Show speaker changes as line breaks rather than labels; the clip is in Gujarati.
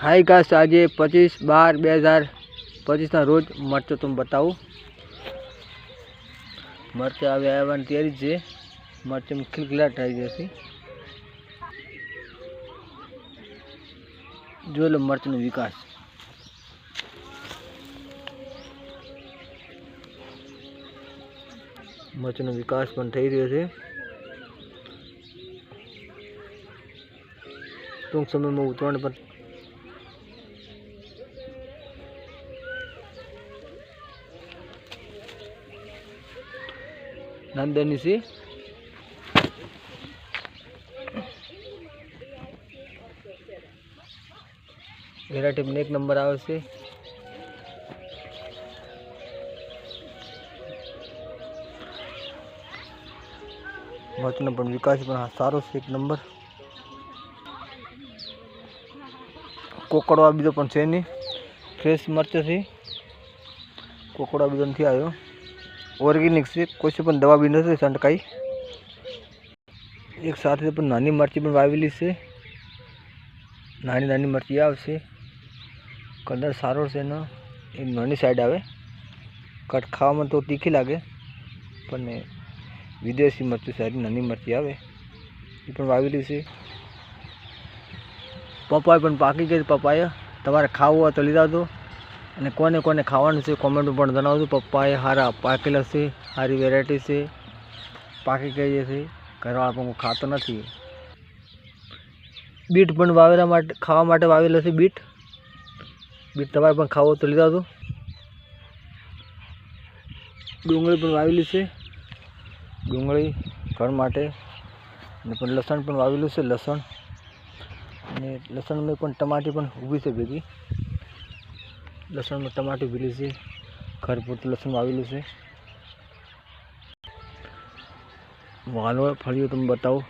हाय गाइस, आज 25/12/2025 रोज मरचो तुम बताओ। मरचा હવે આવવાની તૈયારી છે। મરચમ ખિલખિલાટ થઈ જશે। જો લો મરચનો વિકાસ। મરચનો વિકાસ પણ થઈ રહ્યો છે। ટૂંક સમયમાં ઉતરણ પણ નંદની છે। વેરાયટી में 1 नंबर આવે છે। મરચનો પણ વિકાસ પણ સારો છે, 1 નંબર। કોકડવા બીજો પણ છે નહીં, ફ્રેશ મરચો છે। કોકડવા બીજો નથી આવ્યો, ઓર્ગેનિક છે, કોઈ પણ દવા બી નથી છંટકાઈ। એક સાથે પણ નાની મરચી પણ વાવેલી છે। નાની નાની મરચી આવશે। કલર સારો છે ને, એ નાની સાઈડ આવે। કટ ખાવામાં તો તીખી લાગે, પણ વિદેશી મરચી સારી નાની મરચી આવે, એ પણ વાવેલી છે। પપાયા પણ પાકી ગઈ। પપાયા તમારે ખાવું હોય તો લીધા દો, અને કોને કોને ખાવાનું છે કોમેન્ટમાં પણ જણાવજો। પપાયા સારા પાકેલા છે, સારી વેરાયટી છે, પાકી ગઈ છે, ઘરવાળા પણ ખાતો નથી। બીટ પણ વાવેલા માટે ખાવા માટે વાવેલા છે। બીટ તમારે પણ ખાવો તો લીધા દો। ડુંગળી પણ વાવેલી છે, ડુંગળી ઘર માટે। અને પણ લસણ પણ વાવેલું છે, લસણ। અને લસણમાં પણ ટમાટી પણ ઊભી છે ભેગી। લસણમાં ટમાટી ઊભેલી છે, ઘર પૂરતું લસણ વાવેલું છે। વાલોળ ફળિયું તમે બતાવો।